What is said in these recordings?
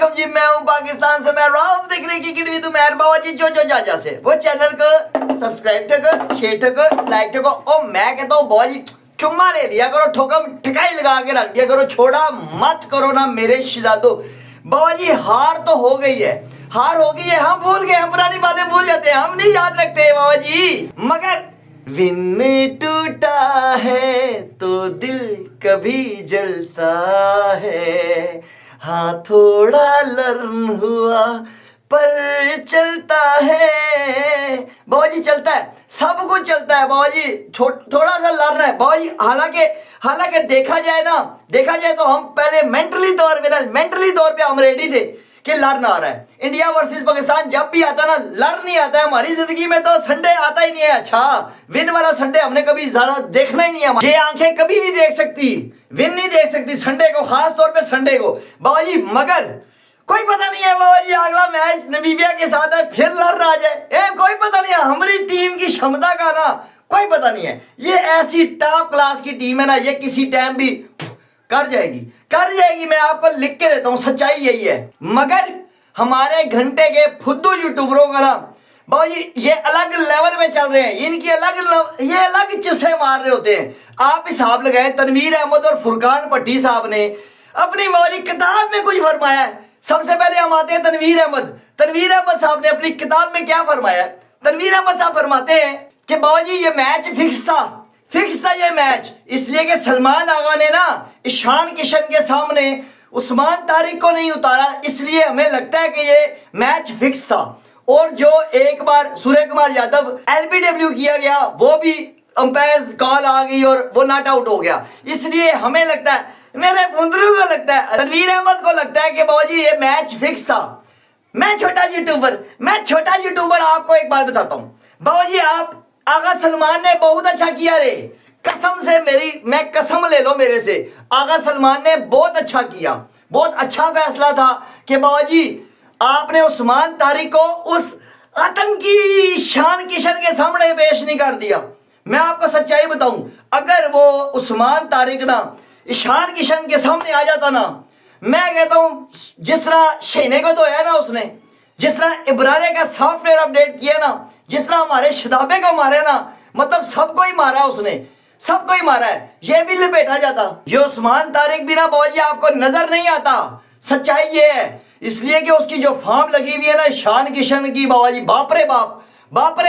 वालेकुम जी, मैं हूं पाकिस्तान से। मैं राव देख रहे की विद उमर बाबा जी जो जा से वो चैनल को सब्सक्राइब ठको, शेयर ठको, लाइक ठको। और मैं कहता हूं बाबा जी चुम्मा ले लिया करो, ठोकम ठिकाई लगा के रख दिया करो, छोड़ा मत करो ना मेरे शहजादो। बाबा जी हार तो हो गई है, हार हो गई है, हम भूल गए, हम पुरानी बातें भूल जाते हैं, हम नहीं याद रखते बाबा जी। मगर विन टूटा है तो दिल कभी जलता है, हाँ थोड़ा लर्न हुआ पर चलता है बाबा जी, चलता है, सब कुछ चलता है बाबा जी, थोड़ा सा लर्न है बाबा जी। हालांकि देखा जाए तो हम पहले मेंटली तौर पे हम रेडी थे कि लर्न आ रहा है। इंडिया वर्सेस पाकिस्तान जब भी आता ना, लर्न नहीं आता है हमारी जिंदगी में, तो संडे आता ही नहीं है। अच्छा, विन वाला संडे हमने कभी ज्यादा देखना ही नहीं है, ये आंखें कभी नहीं देख सकती, विन नहीं देख सकती संडे को, खास तौर पे संडे को बाबा जी। मगर कोई पता नहीं है बाबा जी, अगला मैच नामीबिया के साथ है, फिर लर्न आ जाए, कोई पता नहीं है हमारी टीम की क्षमता का ना, कोई पता नहीं है। ये ऐसी टॉप क्लास की टीम है ना, ये किसी टाइम भी कर जाएगी, मैं आपको लिख के देता हूं, सच्चाई यही है। मगर हमारे घंटे के फुद्दू यूट्यूबरों का ना बाबा जी ये अलग लेवल में चल रहे हैं, इनकी ये अलग चुस्से मार रहे होते हैं। आप हिसाब लगाए, तनवीर अहमद और फुरकान भट्टी साहब ने अपनी मौलिक किताब में कुछ फरमाया है। सबसे पहले हम आते हैं तनवीर अहमद साहब ने अपनी किताब में क्या फरमाया। तनवीर अहमद साहब फरमाते हैं कि बाबा जी ये मैच फिक्स था ये मैच, इसलिए कि सलमान आगा ने ना ईशान किशन के सामने उस्मान तारिक को नहीं उतारा, इसलिए हमें लगता है कि ये मैच फिक्स था। और जो एक बार सूर्य कुमार यादव एलबीडब्ल्यू किया गया, वो भी अंपायर कॉल आ गई और वो नॉट आउट हो गया, इसलिए हमें लगता है, मेरे बुंदरू को लगता है, तनवीर अहमद को लगता है कि बाबा जी ये मैच फिक्स था। मैं छोटा यूट्यूबर आपको एक बात बताता हूँ बाबा जी, आप आगा सलमान ने बहुत अच्छा किया रे, कसम से मैं कसम ले लो मेरे से, आगा सलमान ने बहुत अच्छा किया, बहुत अच्छा फैसला था कि बाबा जी आपने उस्मान तारिक को उस आतंकी ईशान किशन के सामने पेश नहीं कर दिया। मैं आपको सच्चाई बताऊं, अगर वो उस्मान तारिक ना ईशान किशन के सामने आ जाता ना, मैं कहता हूं जिस तरह शेने को धोया ना उसने, जिस तरह इब्रारे का सॉफ्टवेयर अपडेट किया ना, जिस तरह हमारे शदाबे को मारे ना, मतलब सबको ही मारा उसने, सबको ही मारा है, ये भी लपेटा जाता। ये उस्मान तारिक भी ना बाबा जी आपको नजर नहीं आता, सच्चाई ये है, इसलिए कि उसकी जो फॉर्म लगी हुई है ना ईशान किशन की बाबा जी, बाप रे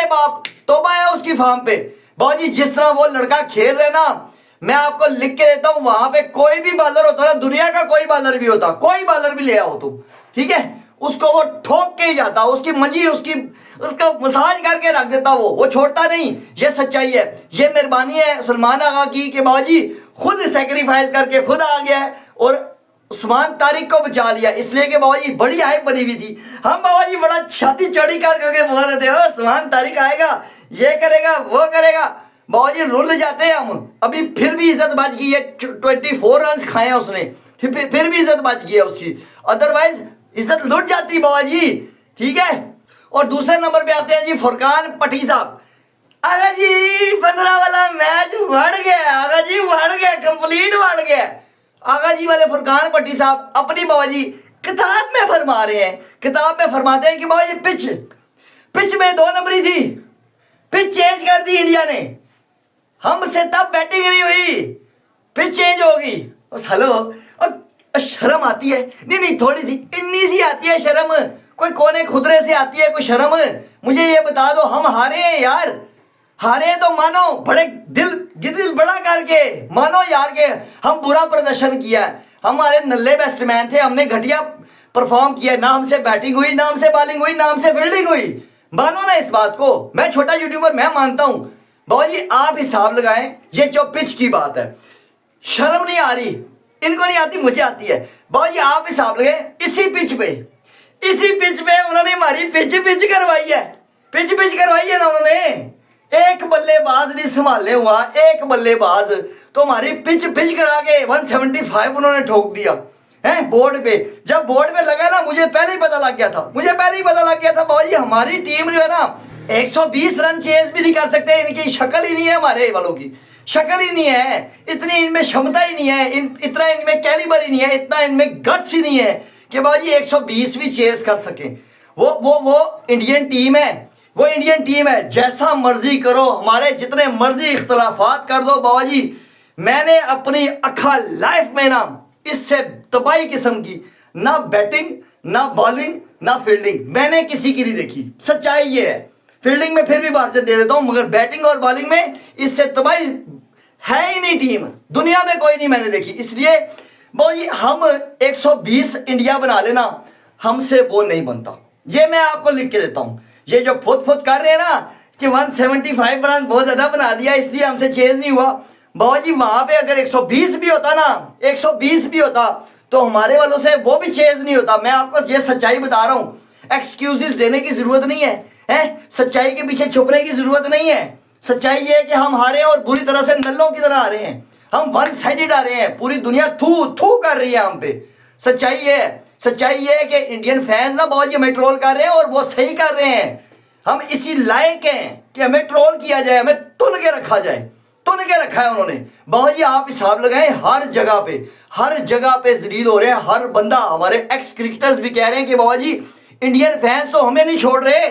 बाप तौबा है उसकी फॉर्म पे बाबा जी। जिस तरह वो लड़का खेल रहे ना, मैं आपको लिख के देता हूं, वहां पे कोई भी बॉलर होता ना, दुनिया का कोई बॉलर भी होता, कोई बॉलर भी ले आओ तुम, ठीक है, उसको वो ठोक के ही जाता, उसकी मंजी उसका मसाज करके रख देता, वो छोड़ता नहीं। ये सच्चाई है, ये मेहरबानी है सलमान आगा की कि बाबा जी खुद सैक्रिफाइस करके खुद आ गया है और उस्मान तारिक को बचा लिया, इसलिए कि बाबा जी बड़ी हाइप बनी हुई थी। हम बाबा जी बड़ा छाती चौड़ी करके बोल रहे थे, उस्मान तारिक आएगा, ये करेगा, वो करेगा, बाबा जी रुल जाते हैं हम। अभी फिर भी इज्जत बच गई है, 24 रन खाए हैं उसने, फिर भी इज्जत बच गई है उसकी, अदरवाइज इज्जत लुट जाती बाबा जी, ठीक है। और दूसरे नंबर पे आते हैं जी फुरकान भट्टी साहब। आगा जी 15 वाला मैच बढ़ गया, आगा जी बढ़ गया, कंप्लीट बढ़ गया। आगा जी वाले फुरकान भट्टी साहब अपनी बाबा जी किताब में फरमा रहे हैं, किताब में फरमाते हैं कि बाबा जी पिच में 2 नंबरी थी, पिच चेंज कर दी इंडिया ने, हमसे तब बैटिंग नहीं हुई, पिच चेंज होगी। हेलो, शर्म आती है? नहीं, थोड़ी सी इन्नी सी आती है शर्म, कोई कोने खुदरे से आती है कोई शर्म? मुझे ये बता दो, हम हारे हैं यार, हारे तो मानो, बड़े दिल बड़ा करके मानो यार के हम बुरा प्रदर्शन किया है, हमारे नल्ले बैट्समैन थे, हमने घटिया परफॉर्म किया, ना हमसे बैटिंग हुई, ना हमसे बॉलिंग हुई, ना हमसे फील्डिंग हुई, मानो ना इस बात को। मैं छोटा यूट्यूबर, मैं मानता हूं बाबा जी, आप हिसाब लगाएं, ये जो पिच की बात है, शर्म नहीं आ रही, इनको नहीं आती, मुझे आती है बाबा जी। आप हिसाब लगाएं, इसी पिच पे उन्होंने हमारी पिच करवाई है ना उन्होंने, एक बल्लेबाज नहीं संभाले हुआ, एक बल्लेबाज तो हमारी पिच करा के 175 उन्होंने ठोक दिया है बोर्ड पे। जब बोर्ड पे लगा ना, मुझे पहले ही पता लग गया था बाबा जी हमारी टीम जो है ना 120 रन चेज भी नहीं कर सकते, इनकी शक्ल ही नहीं है, हमारे वालों की शक्ल ही नहीं है, इतनी इनमें क्षमता ही नहीं है, इतना इनमें कैलिबर ही नहीं है, इतना इनमें गट्स ही नहीं है कि बाबूजी 120 भी चेस कर सके। वो इंडियन टीम है, वो इंडियन टीम है। जैसा मर्जी करो, हमारे जितने मर्जी इख्तलाफात कर दो बाबूजी, मैंने अपनी अखा लाइफ में ना इससे तबाही किस्म की ना बैटिंग ना बॉलिंग ना फील्डिंग मैंने किसी की नहीं देखी। सच्चाई ये है, फील्डिंग में फिर भी भारत दे देता हूं, मगर बैटिंग और बॉलिंग में इससे तबाही है ही नहीं टीम, दुनिया में कोई नहीं मैंने देखी। इसलिए भाई हम 120 इंडिया बना लेना, हमसे वो नहीं बनता। ये मैं आपको लिख के देता हूं। ये जो फुत कर रहे हैं ना कि 175 रन बहुत ज्यादा बना दिया इसलिए हमसे चेज नहीं हुआ, बाबा जी वहां पे अगर 120 भी होता ना, 120 भी होता तो हमारे वालों से वो भी चेज नहीं होता। मैं आपको ये सच्चाई बता रहा हूं, एक्सक्यूजेस देने की जरूरत नहीं है, सच्चाई के पीछे छुपने की जरूरत नहीं है। सच्चाई ये है कि हम हारे और बुरी तरह से नल्लों की तरह आ रहे हैं, हम वन साइडेड आ रहे हैं, पूरी दुनिया थू थू कर रही है हम पे। सच्चाई ये है, सच्चाई ये है कि इंडियन फैंस ना बहुत हमें ट्रोल कर रहे हैं और वो सही कर रहे हैं। हम इसी लायक हैं कि हमें ट्रोल किया जाए, हमें तुन के रखा जाए, तुन के रखा है उन्होंने। बाबा जी आप हिसाब लगाएं, हर जगह पे जलील हो रहे हैं हर बंदा। हमारे एक्स क्रिकेटर्स भी कह रहे हैं कि बाबा जी इंडियन फैंस तो हमें नहीं छोड़ रहे,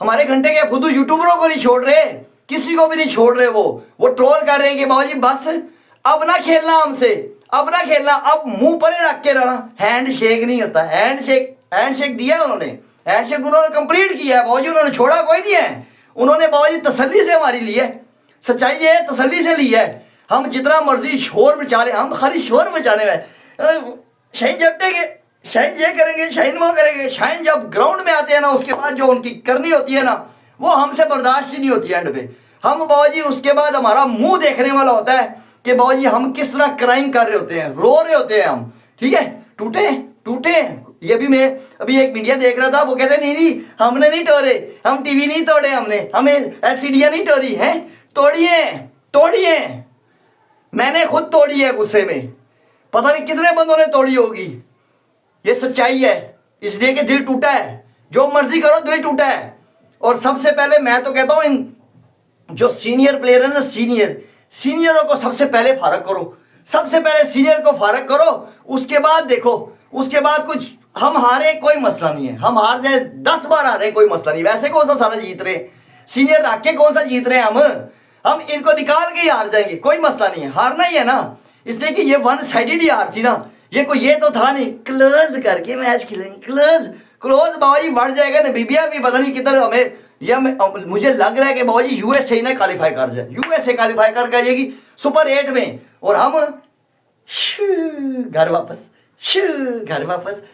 हमारे घंटे के फुदू यूट्यूबरों को नहीं छोड़ रहे, किसी को भी नहीं छोड़ रहे। वो ट्रोल कर रहे हैं कि बाबा जी बस अब ना खेलना हमसे, अब ना खेलना, अब मुंह पर रख के रहना। हैंड शेक नहीं होता, हैंड शेक दिया उन्होंने, हैंड शेक उन्होंने कंप्लीट किया है बाबा जी, उन्होंने छोड़ा कोई नहीं है। उन्होंने बाबा जी तसल्ली से हमारी ली है, सच्चाई ये तसल्ली से ली है। हम जितना मर्जी शोर मचा रहे, हम खाली शोर मचाने में शाइन झपटेंगे, शाइन ये करेंगे, शाइन वो करेंगे। शाइन जब ग्राउंड में आते हैं ना उसके बाद जो उनकी करनी होती है ना वो हमसे बर्दाश्त ही नहीं होती है एंड पे। हम बाबा जी उसके बाद हमारा मुंह देखने वाला होता है कि बाबा जी हम किस तरह क्राइम कर रहे होते हैं, रो रहे होते हैं हम। ठीक है, टूटे। ये भी मैं अभी एक मीडिया देख रहा था, वो कहते नहीं हमने नहीं तोड़े, हम टीवी नहीं तोड़े, हमें एलसीडियां नहीं तोड़ी हैं। तोड़िए, मैंने खुद तोड़ी है गुस्से में, पता नहीं कितने बंदों ने तोड़ी होगी। ये सच्चाई है, इसलिए कि दिल टूटा है, जो मर्जी करो दिल टूटा है। और सबसे पहले मैं तो कहता हूं इन जो सीनियर प्लेयर है ना, सीनियरों को सबसे पहले फारग करो, सबसे पहले सीनियर को फारग करो, उसके बाद देखो, उसके बाद कुछ हम हारे कोई मसला नहीं है, हम हार जाए 10 बार हारे कोई मसला नहीं। वैसे कौन सा साला जीत रहे, सीनियर रख के कौन सा जीत रहे हैं हम इनको निकाल के ही हार जाएंगे, कोई मसला नहीं है, हारना ही है ना। इसलिए कि ये वन साइडेड ही हार थी ना, ये तो था नहीं क्लोज करके मैच खेलेंगे, क्लोज बाबा जी बढ़ जाएगा। नबीबिया भी पता नहीं किधर हमें, या मुझे लग रहा है कि बाबा जी यूएसए ना क्वालिफाई कर जाए, यूएसए क्वालिफाई कर जाएगी सुपर 8 में, और हम घर वापस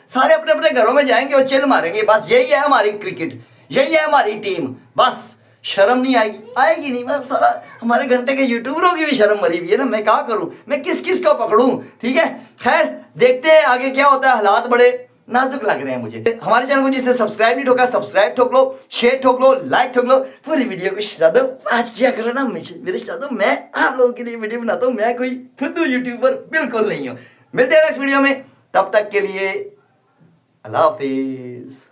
सारे अपने अपने घरों में जाएंगे और चिल मारेंगे। बस यही है हमारी क्रिकेट, यही है हमारी टीम। बस शर्म नहीं आएगी नहीं। मैं सारा हमारे घंटे के यूट्यूबरों की भी शर्म मरी हुई है ना, मैं क्या करूं, मैं किस को पकड़ूं। ठीक है, खैर देखते हैं आगे क्या होता है। हालात बड़े नाजुक लग रहे हैं मुझे। हमारे चैनल को जिससे सब्सक्राइब नहीं ठोका, सब्सक्राइब ठोक लो, शेयर ठोक लो, लाइक ठोक लो, पूरी वीडियो को ज्यादा आज क्या करो ना, मेरे साथ मैं आप लोगों के लिए वीडियो बनाता हूँ, मैं कोई फुद्दू यूट्यूबर बिल्कुल नहीं हूँ। मिलते हैं नेक्स्ट वीडियो में, तब तक के लिए अल्लाह हाफिज।